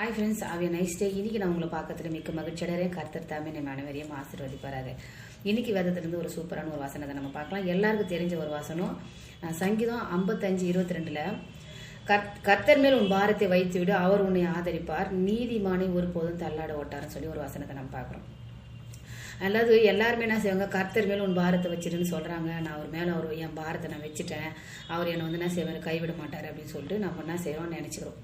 Hi friends, have a nice day. இன்னைக்கு நான் உங்களை பார்க்கறதுல மிக்க மகிழ்ச்சியடைறேன். கர்த்தர் தாமே நம்ம அனைவரையும் ஆசீர்வதிப்பாராக. இன்னைக்கு வேதத்திலிருந்து ஒரு சூப்பரான ஒரு வசனத்தை நம்ம பார்க்கலாம். எல்லாருக்கும் தெரிஞ்ச ஒரு வசனம், சங்கீதம் 55:22 கர்த்தர் மேல் உன் பாரத்தை வைத்து விடு, அவர் உன்னை ஆதரிப்பார், நீதிமானை ஒருபோதும் தள்ளாட ஓட்டார்னு சொல்லி ஒரு வசனத்தை நம்ம பார்க்குறோம். அல்லாது எல்லாருமே என்ன செய்வாங்க, கர்த்தர் மேல உன் பாரத்தை வச்சிருன்னு சொல்றாங்க. நான் அவர் மேல என் பாரத்தை நான் வச்சுட்டேன், அவர் என்னை என்ன செய்வார், கைவிட மாட்டார் அப்படின்னு சொல்லிட்டு நம்ம என்ன செய்யறோம்னு நினைச்சுக்கிறோம்.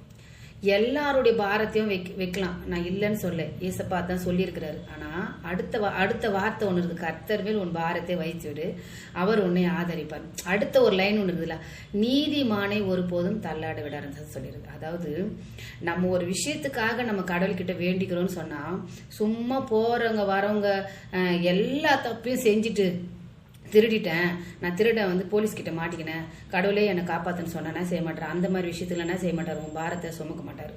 எல்லாருடைய பாரத்தையும் வைக்கலாம், நான் இல்லைன்னு சொல்ல, ஏசப்பா தான் சொல்லியிருக்கிறாரு. ஆனா அடுத்த வார்த்தை ஒண்ணு இருக்கு, கர்த்தர் மேல் உன் பாரத்தை வைத்து விடு, அவர் உன்னை ஆதரிப்பார். அடுத்த ஒரு லைன் ஒண்ணு இருக்குதுல்ல, நீதிமானை ஒருபோதும் தள்ளாட விடாருன்னு சொல்லியிருக்கு. அதாவது நம்ம ஒரு விஷயத்துக்காக நம்ம கடவுள்கிட்ட வேண்டிக்கிறோம்னு சொன்னா, சும்மா போறவங்க வரவங்க எல்லா தப்பையும் செஞ்சுட்டு, திருடிட்டேன், நான் திருட போலீஸ்கிட்ட மாட்டிக்கினேன், கடவுளே என்னை காப்பாத்துன்னு சொன்னா செய்ய மாட்டார். அந்த மாதிரி விஷயத்துல என்ன செய்ய மாட்டார், உன் பாரத்தை சுமக்க மாட்டார்.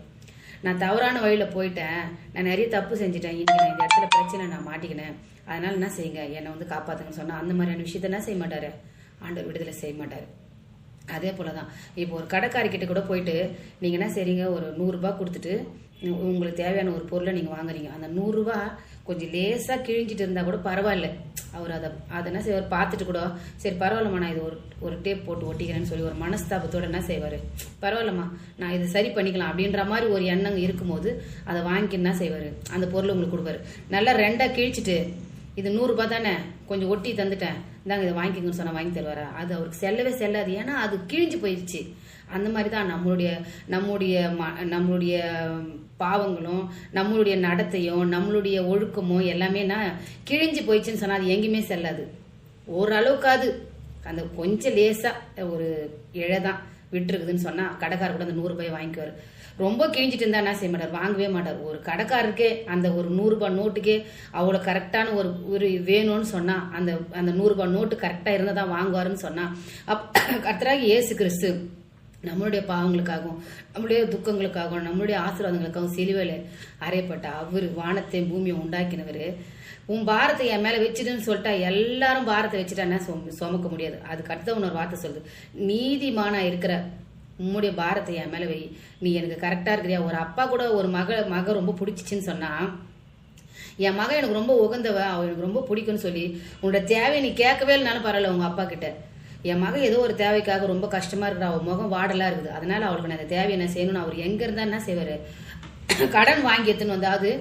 நான் தவறான வழியில போயிட்டேன், நான் நிறைய தப்பு செஞ்சுட்டேன், இன்னைக்கு நான் இந்த இடத்துல பிரச்சனை நான் மாட்டிக்கினேன், அதனால என்ன செய்யுங்க, என்னை காப்பாத்துங்கன்னு சொன்னா அந்த மாதிரியான விஷயத்த என்ன செய்ய மாட்டாரு, ஆண்டவர் விடுதலை செய்ய மாட்டாரு. அதே போலதான் இப்போ ஒரு கடைக்காரிக்கிட்ட கூட போயிட்டு நீங்க என்ன செய்றீங்க, ஒரு 100 ரூபாய் கொடுத்துட்டு உங்களுக்கு தேவையான ஒரு பொருளை நீங்க வாங்குறீங்க. அந்த 100 ரூபாய் கொஞ்சம் லேசா கிழிஞ்சிட்டு இருந்தா கூட பரவாயில்ல, அவர் அதை என்ன செய்வார், பார்த்துட்டு கூட சரி பரவாயில்லம்மா, நான் இது ஒரு டேப் போட்டு ஒட்டிக்கிறேன்னு சொல்லி ஒரு மனஸ்தாபத்தோட என்ன செய்வாரு, பரவாயில்லம்மா நான் இது சரி பண்ணிக்கலாம் அப்படின்ற மாதிரி ஒரு எண்ணம் இருக்கும்போது அதை வாங்கி என்ன செய்வாரு, அந்த பொருளை உங்களுக்கு கொடுப்பாரு. நல்லா 2ஆ கிழிச்சிட்டு, இது 100 ரூபாய் தானே, கொஞ்சம் ஒட்டி தந்துட்டேன், இந்தாங்க இதை வாங்கிக்கோங்கன்னு சொன்னா வாங்கி தருவாரா? அது அவருக்கு செல்லவே செல்லாது, ஏன்னா அது கிழிஞ்சு போயிடுச்சு. அந்த மாதிரி தான் நம்மளுடைய பாவங்களும் நம்மளுடைய நடத்தையும் நம்மளுடைய ஒழுக்கமும் எல்லாமே கிழிஞ்சு போயிடுச்சுன்னு சொன்னா அது எங்கேயுமே செல்லாது. ஓரளவுக்காது அந்த கொஞ்சம் லேசா ஒரு இழைதான் விட்டுருக்குதுன்னு சொன்னா கடைக்காரர் கூட அந்த 100 ரூபாய் வாங்கிக்குவாரு. ரொம்ப கிழிஞ்சிட்டு இருந்தா என்ன செய்ய மாட்டார், வாங்கவே மாட்டார். ஒரு கடைக்காரருக்கே அந்த ஒரு 100 ரூபாய் நோட்டுக்கே அவ்வளவு கரெக்டான ஒரு வேணும்னு சொன்னா அந்த 100 ரூபாய் நோட்டு கரெக்டா இருந்தா தான் வாங்குவாருன்னு சொன்னா, கர்த்தராகிய இயேசு கிறிஸ்து நம்மளுடைய பாவங்களுக்காகவும் நம்மளுடைய துக்கங்களுக்காகவும் நம்மளுடைய ஆசீர்வாதங்களுக்காகவும் சிலுவையில அறையப்பட்ட அவர், வானத்தையும் பூமியை உண்டாக்கினவர், உன் பாரத்தை என் மேல வச்சுட்டுன்னு சொல்லிட்டா எல்லாரும் பாரத்தை வச்சுட்டா சுமக்க முடியாது. அதுக்கு அடுத்த ஒரு வார்த்தை சொல்லுது, நீதிமானா இருக்கிற உம்முடைய பாரத்தை என் மேல வை, நீ எனக்கு கரெக்டா இருக்கிறியா. ஒரு அப்பா கூட ஒரு மக ரொம்ப பிடிச்சிச்சின்னு சொன்னா, என் மகன் எனக்கு ரொம்ப உகந்தவ, அவ எனக்கு ரொம்ப பிடிக்கும்னு சொல்லி உன்னோட தேவையை நீ கேட்கவே இல்லைனாலும் பரவாயில்ல, உங்க அப்பா கிட்ட என் மகன் ஏதோ ஒரு தேவைக்காக ரொம்ப கஷ்டமா இருக்கிற, அவ முகம் வாடலா இருக்குது, அதனால அவளுக்கு நான் அந்த தேவையை என்ன செய்யணும்னு அவர் எங்க இருந்தா என்ன செய்வாரு, கடன் வாங்கி எடுத்துன்னு வந்தாவது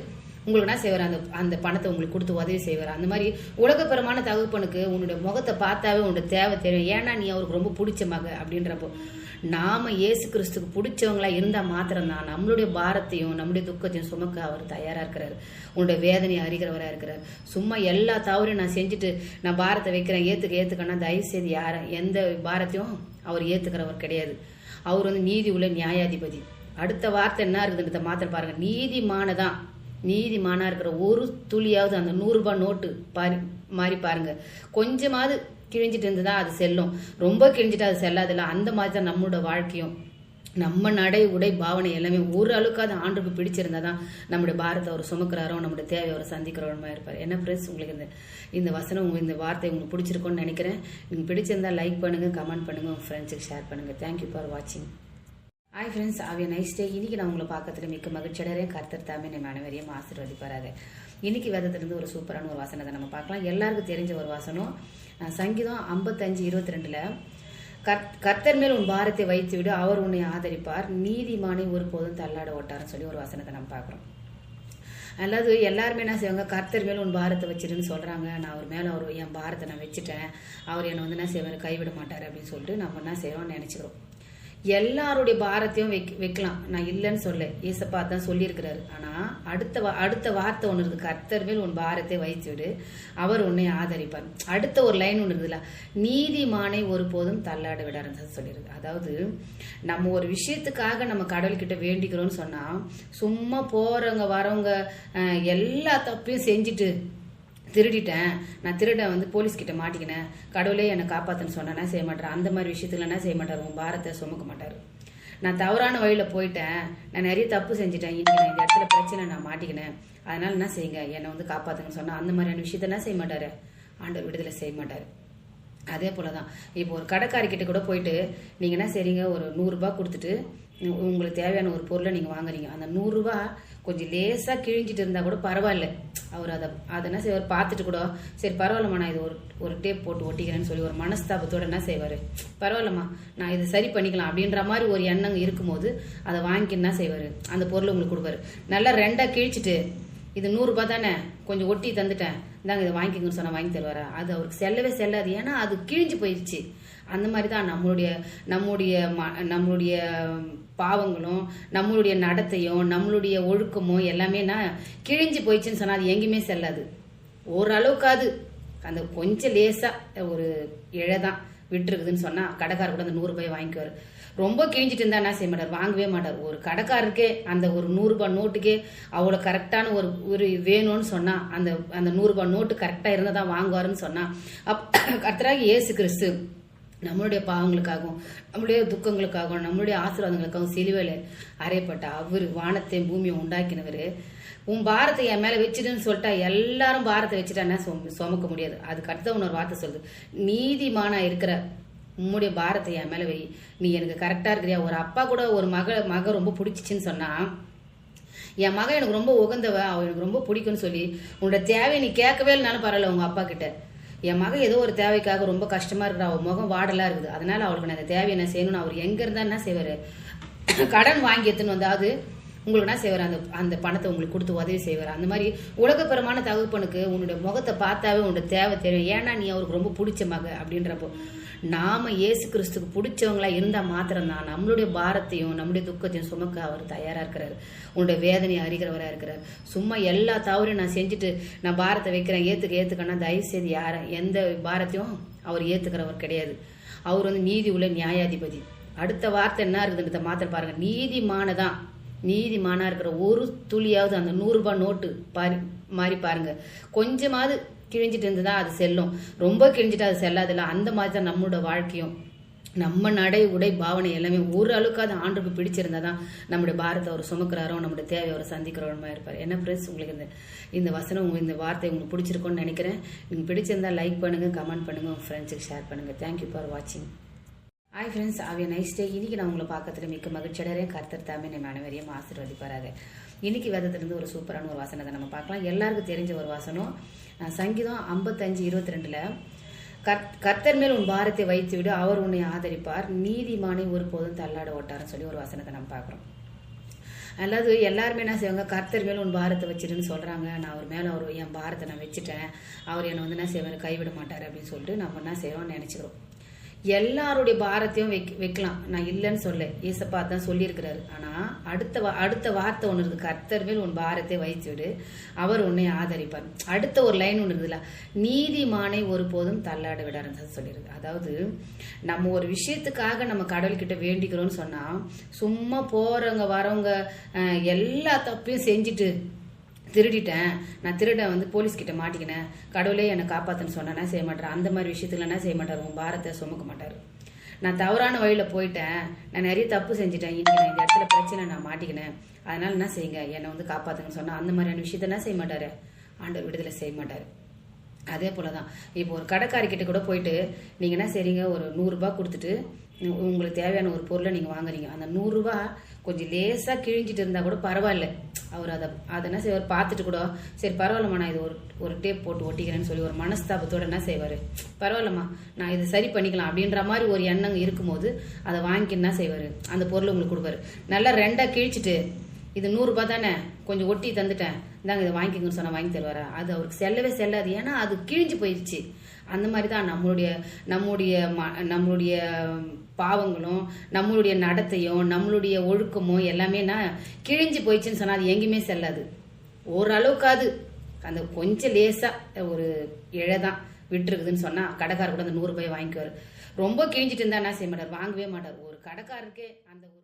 உங்களுக்கு என்ன செய்வார், அந்த பணத்தை உங்களுக்கு கொடுத்து உதவி செய்வார். அந்த மாதிரி உலகப்பரமான தகப்பனுக்கு உன்னுடைய முகத்தை பார்த்தாவே உன்னோட தேவை தெரியும், ஏன்னா நீ அவருக்கு ரொம்ப பிடிச்ச மக. அப்படின்றப்போ நாம இயேசு கிறிஸ்துக்கு பிடிச்சவங்களா இருந்தா மாத்திரம்தான் நம்மளுடைய பாரத்தையும் நம்முடைய துக்கத்தையும் சுமக்க அவர் தயாரா இருக்கிறாரு, உன்னுடைய வேதனையை அறிகிறவரா இருக்கிறார். சும்மா எல்லா தவறையும் நான் செஞ்சுட்டு நான் பாரத்தை வைக்கிறேன், ஏத்துக்கன்னா தயவு செய்து எந்த பாரத்தையும் அவர் ஏத்துக்கிறவர் கிடையாது. அவர் நீதி உள்ள நியாயாதிபதி. அடுத்த வார்த்தை என்ன இருக்குதுன்றத மாத்திரம் பாருங்க, நீதிமானா இருக்கிற ஒரு துளியாவது அந்த 100 ரூபாய் நோட்டு மாதிரி பாருங்க, கொஞ்சமாவது கிழிஞ்சிட்டு இருந்துதான் அது செல்லும், ரொம்ப கிழிஞ்சிட்டு அது செல்லாதுல்ல. அந்த மாதிரி தான் நம்மளோட வாழ்க்கையும், நம்ம நடை உடை பாவனை எல்லாமே ஒரு அளவுக்காவது ஆண்டுக்கு பிடிச்சிருந்தாதான் நம்முடைய பாரத்தை அவர் சுமக்கிறாரோ, நம்முடைய தேவை அவர் சந்திக்கிறவருமா இருப்பார். என்ன ஃப்ரெண்ட்ஸ், உங்களுக்கு இந்த வசனம் இந்த வார்த்தை உங்களுக்கு பிடிச்சிருக்கும்னு நினைக்கிறேன். நீங்க பிடிச்சிருந்தா லைக் பண்ணுங்க, கமெண்ட் பண்ணுங்க, உங்க ஃப்ரெண்ட்ஸுக்கு ஷேர் பண்ணுங்க. தேங்க்யூ ஃபார் வாட்சிங். Hi friends, have a nice day. இன்னைக்கு நான் உங்களை பார்க்கறதுல மிக்க மகிழ்ச்சியடைறேன். கர்த்தர் தாமே நம்ம அனைவரையும் ஆசீர்வதிப்பாராக. இன்னைக்கு வேதத்திலிருந்து ஒரு சூப்பரான ஒரு வசனத்தை நம்ம பார்க்கலாம். எல்லாருக்கும் தெரிஞ்ச ஒரு வசனம், சங்கீதம் 55:22 கர்த்தர் மேல் உன் பாரத்தை வைத்து விடு, அவர் உன்னை ஆதரிப்பார், நீதிமானை ஒருபோதும் தள்ளாட ஓட்டார்னு சொல்லி ஒரு வசனத்தை நம்ம பார்க்குறோம். அல்லாது எல்லாருமே என்ன செய்வாங்க, கர்த்தர் மேல உன் பாரத்தை வச்சிருன்னு சொல்றாங்க. நான் அவர் மேல என் பாரத்தை நான் வச்சுட்டேன், அவர் என்னை என்ன செய்வார், கைவிட மாட்டார் அப்படின்னு சொல்லிட்டு நம்ம என்ன செய்யறோம்னு நினைச்சுக்கிறோம். எல்லாருடைய பாரத்தையும் வைக்கலாம், நான் இல்லைன்னு சொல்ல, ஏசப்பா தான் சொல்லியிருக்கிறாரு. ஆனா அடுத்த வார்த்தை ஒண்ணு இருக்கு, கர்த்தர் மேல் உன் பாரத்தை வைத்து விடு, அவர் உன்னை ஆதரிப்பார். அடுத்த ஒரு லைன் ஒண்ணு இருக்குதுல்ல, நீதிமானை ஒருபோதும் தள்ளாட விடாருன்னு சொல்லியிருக்கு. அதாவது நம்ம ஒரு விஷயத்துக்காக நம்ம கடவுள்கிட்ட வேண்டிக்கிறோம்னு சொன்னா, சும்மா போறவங்க வரவங்க எல்லா தப்பையும் செஞ்சுட்டு, திருடிட்டேன், நான் திருட போலீஸ்கிட்ட மாட்டிக்கினேன், கடவுளே என்னை காப்பாத்துன்னு சொன்னா செய்ய மாட்டார். அந்த மாதிரி விஷயத்துல என்ன செய்ய மாட்டார், உன் பாரத்தை சுமக்க மாட்டார். நான் தவறான வழியில போயிட்டேன், நான் நிறைய தப்பு செஞ்சுட்டேன், இன்னைக்கு நான் இந்த இடத்துல பிரச்சனை நான் மாட்டிக்கினேன், அதனால என்ன செய்யுங்க, என்னை காப்பாத்துங்கன்னு சொன்னா அந்த மாதிரியான விஷயத்த என்ன செய்ய மாட்டாரு, ஆண்டவர் விடுதலை செய்ய மாட்டாரு. அதே போலதான் இப்போ ஒரு கடைக்காரிக்கிட்ட கூட போயிட்டு நீங்க என்ன செய்றீங்க, ஒரு 100 ரூபாய் கொடுத்துட்டு உங்களுக்கு தேவையான ஒரு பொருளை நீங்கள் வாங்குறீங்க, அந்த 100 ரூபா கொஞ்சம் லேசாக கிழிஞ்சிட்டு இருந்தால் கூட பரவாயில்ல. அவர் அதை என்ன செய்வார், பார்த்துட்டு கூட சரி பரவாயில்லம்மா நான் இது ஒரு டேப் போட்டு ஒட்டிக்கிறேன்னு சொல்லி ஒரு மனஸ்தாபத்தோடு என்ன செய்வார், பரவாயில்லம்மா நான் இதை சரி பண்ணிக்கலாம் அப்படின்ற மாதிரி ஒரு எண்ணம் இருக்கும்போது அதை வாங்கி என்ன செய்வார், அந்த பொருளை உங்களுக்கு கொடுப்பாரு. நல்லா 2ஆ கிழிச்சிட்டு இது 100 ரூபா தானே கொஞ்சம் ஒட்டி தந்துட்டேன் இந்தாங்க இதை வாங்கிக்கோங்கன்னு சொன்னால் வாங்கி தருவாரா? அது அவருக்கு செல்லவே செல்லாது. ஏன்னா அது கிழிஞ்சு போயிடுச்சு. அந்த மாதிரி தான் நம்மளுடைய பாவங்களும் நம்மளுடைய நடத்தையும் நம்மளுடைய ஒழுக்கமும் எல்லாமே கிழிஞ்சு போயிடுச்சுன்னு சொன்னால் அது எங்கேயுமே செல்லாது. ஓரளவுக்காது அந்த கொஞ்சம் லேசா ஒரு இழைதான் விட்டுருக்குதுன்னு சொன்னா கடைக்காரர் கூட அந்த 100 ரூபாய் வாங்கிக்குவார். ரொம்ப கிழிஞ்சிட்டு இருந்தா என்ன செய்ய மாட்டார், வாங்கவே மாட்டார். ஒரு கடைக்காரருக்கே அந்த ஒரு 100 ரூபாய் நோட்டுக்கே அவ்வளோ கரெக்டான ஒரு வேணும்னு சொன்னா அந்த 100 ரூபாய் நோட்டு கரெக்டாக இருந்தால் தான் வாங்குவாருன்னு சொன்னா கர்த்தராகிய இயேசு கிறிஸ்து நம்மளுடைய பாவங்களுக்காகவும் நம்மளுடைய துக்கங்களுக்காகவும் நம்மளுடைய ஆசீர்வாதங்களுக்காகவும் சிலுவையில அறையப்பட்ட அவர் வானத்தையும் பூமியை உண்டாக்கினவர் உன் பாரத்தை என் மேல வச்சுட்டுன்னு சொல்லிட்டா எல்லாரும் பாரத்தை வச்சுட்டா சுமக்க முடியாது. அதுக்கு அடுத்த ஒரு வார்த்தை சொல்லுது, நீதிமானா இருக்கிற உம்முடைய பாரத்தை என் மேல வை, நீ எனக்கு கரெக்டா இருக்கிறியா. ஒரு அப்பா கூட ஒரு மக ரொம்ப பிடிச்சிச்சின்னு சொன்னா என் மகன் எனக்கு ரொம்ப உகந்தவ, அவ எனக்கு ரொம்ப பிடிக்கும்னு சொல்லி உன்னோட தேவையை நீ கேட்கவே இல்லைனாலும் பரவாயில்ல, உங்க அப்பா கிட்ட என் மகன் ஏதோ ஒரு தேவைக்காக ரொம்ப கஷ்டமா இருக்கிற, அவள் முகம் வாடலா இருக்குது, அதனால அவளுக்கு நான் அந்த தேவையை என்ன செய்யணும்னு அவர் எங்க இருந்தா என்ன செய்வாரு, கடன் வாங்கி எடுத்துன்னு வந்தாவது உங்களுக்கு என்ன செய்வார், அந்த பணத்தை உங்களுக்கு கொடுத்து உதவி செய்வார். அந்த மாதிரி உலகப்பரமான தகப்பனுக்கு உன்னுடைய முகத்தை பார்த்தாவே உன்னோட தேவை தெரியும். ஏன்னா நீ அவருக்கு ரொம்ப பிடிச்ச மக அப்படின்றப்போ நாம இயேசு கிறிஸ்துக்கு பிடிச்சவங்களா இருந்தா மாத்திரம்தான் நம்மளுடைய பாரத்தையும் நம்மளுடைய துக்கத்தையும் சுமக்க அவர் தயாரா இருக்கிறாரு. உன்னுடைய வேதனையை அறிகிறவரா இருக்கிறார். சும்மா எல்லா தவறையும் நான் செஞ்சுட்டு நான் பாரத்தை வைக்கிறேன் ஏத்துக்கன்னா தயவு செய்து எந்த பாரத்தையும் அவர் ஏத்துக்கிறவர் கிடையாது. அவர் நீதி உள்ள நியாயாதிபதி. அடுத்த வார்த்தை என்ன இருக்குதுன்றத மாத்திரம் பாருங்க, நீதிமானா இருக்கிற ஒரு துளியாவது அந்த 100 ரூபாய் நோட்டு மாதிரி பாருங்க, கொஞ்சமாவது கிழிஞ்சிட்டு இருந்துதான் அது செல்லும், ரொம்ப கிழிஞ்சிட்டு அது செல்லாதுல்ல. அந்த மாதிரி தான் நம்மளோட வாழ்க்கையும் நம்ம நடை உடை பாவனை எல்லாமே ஒரு அளவுக்காவது ஆண்டுக்கு பிடிச்சிருந்தாதான் நம்முடைய பாரத்தை அவர் சுமக்கிறாரோ நம்முடைய தேவை அவர் சந்திக்கிறோமா இருப்பார். என்ன ஃப்ரெண்ட்ஸ், உங்களுக்கு இந்த வசனம் இந்த வார்த்தை உங்களுக்கு பிடிச்சிருக்கும்னு நினைக்கிறேன். நீங்கள் பிடிச்சிருந்தா லைக் பண்ணுங்க, கமெண்ட் பண்ணுங்க, உங்கள் ஃப்ரெண்ட்ஸுக்கு ஷேர் பண்ணுங்க. தேங்க்யூ ஃபார் வாட்சிங். ஹாய் ஃப்ரெண்ட்ஸ், அவைய நைஸ் டே. இன்னைக்கு நான் உங்களை பார்க்கறதுல மிக்க மகிழ்ச்சியடைறேன். கர்த்தர் தாமே நம்ம அனைவரையும் ஆசீர்வதிப்பாராக. இன்னைக்கு வேதத்திலிருந்து ஒரு சூப்பரான ஒரு வசனத்தை நம்ம பார்க்கலாம். எல்லாருக்கும் தெரிஞ்ச ஒரு வசனம், சங்கீதம் 55:22 கர்த்தர் மேல் உன் பாரத்தை வைத்து விடு, அவர் உன்னை ஆதரிப்பார், நீதிமானை ஒருபோதும் தள்ளாட ஓட்டாருன்னு சொல்லி ஒரு வசனத்தை நம்ம பார்க்குறோம். அல்லாது எல்லாருமே என்ன செய்வாங்க, கர்த்தர் மேல உன் பாரத்தை வச்சுட்டுன்னு சொல்றாங்க. நான் அவர் மேல என் பாரத்தை நான் வச்சுட்டேன், அவர் என்னை என்ன செய்வார், கைவிட மாட்டார் அப்படின்னு சொல்லிட்டு நம்ம என்ன செய்வோம்னு நினைச்சுக்கிறோம். எல்லாருடைய பாரத்தையும் வைக்கலாம், நான் இல்லைன்னு சொல்ல, ஏசப்பா தான் சொல்லியிருக்கிறாரு. ஆனா அடுத்த வார்த்தை ஒண்ணு இருக்கு, கர்த்தர் மேல் உன் பாரத்தை வைத்து விடு, அவர் உன்னை ஆதரிப்பார். அடுத்த ஒரு லைன் ஒண்ணு இருக்குதுல்ல, நீதிமானை ஒருபோதும் தள்ளாட விடாருன்னு சொல்லியிருக்கு. அதாவது நம்ம ஒரு விஷயத்துக்காக நம்ம கடவுள்கிட்ட வேண்டிக்கிறோம்னு சொன்னா சும்மா போறவங்க வரவங்க எல்லா தப்பையும் செஞ்சுட்டு திருடிட்டேன், நான் திருட போலீஸ்கிட்ட மாட்டிக்கினேன், கடவுளே என்னை காப்பாத்துன்னு சொன்னா செய்ய மாட்டார். அந்த மாதிரி விஷயத்துல என்ன செய்ய மாட்டார், உன் பாரத்தை சுமக்க மாட்டார். நான் தவறான வழியில போயிட்டேன், நான் நிறைய தப்பு செஞ்சுட்டேன், இன்னைக்கு நான் இந்த இடத்துல பிரச்சனை நான் மாட்டிக்கினேன், அதனால என்ன செய்யுங்க என்னை காப்பாத்துங்கன்னு சொன்னா அந்த மாதிரியான விஷயத்த என்ன செய்ய மாட்டாரு, ஆண்டவர் விடுதலை செய்ய மாட்டாரு. அதே போலதான் இப்போ ஒரு கடைக்காரிக்கிட்ட கூட போயிட்டு நீங்க என்ன செய்றீங்க, ஒரு 100 ரூபாய் கொடுத்துட்டு உங்களுக்கு தேவையான ஒரு பொருளை நீங்க வாங்குறீங்க, அந்த 100 ரூபாய் கொஞ்சம் லேசா கிழிஞ்சிட்டு இருந்தா கூட பரவாயில்ல, அவர் அதை என்ன செய்வார், பார்த்துட்டு கூட சரி பரவாயில்லம்மா நான் இது ஒரு டேப் போட்டு ஒட்டிக்கிறேன்னு சொல்லி ஒரு மனஸ்தாபத்தோட என்ன செய்வாரு, பரவாயில்லம்மா நான் இதை சரி பண்ணிக்கலாம் அப்படின்ற மாதிரி ஒரு எண்ணம் இருக்கும்போது அதை வாங்கி என்ன செய்வாரு, அந்த பொருளை உங்களுக்கு கொடுப்பாரு. நல்லா 2ஆ கிழிச்சிட்டு இது 100 ரூபாய் தானே கொஞ்சம் ஒட்டி தந்துட்டேன் இந்தாங்க இதை வாங்கிக்கோங்கன்னு சொன்னா வாங்கி தருவாரா? அது அவருக்கு செல்லவே செல்லாது. ஏன்னா அது கிழிஞ்சு போயிடுச்சு. அந்த மாதிரி தான் நம்மளுடைய பாவங்களும் நம்மளுடைய நடத்தையும் நம்மளுடைய ஒழுக்கமும் எல்லாமே கிழிஞ்சு போயிடுச்சுன்னு சொன்னா அது எங்கேயுமே செல்லாது. ஓரளவுக்காது அந்த கொஞ்சம் லேசா ஒரு இழைதான் விட்டுருக்குதுன்னு சொன்னா கடைக்காரர் கூட அந்த 100 ரூபாய் வாங்கிக்குவார். ரொம்ப கிழிஞ்சிட்டு இருந்தா என்ன செய்ய மாட்டார், வாங்கவே மாட்டார். ஒரு கடைக்காரருக்கே அந்த ஒரு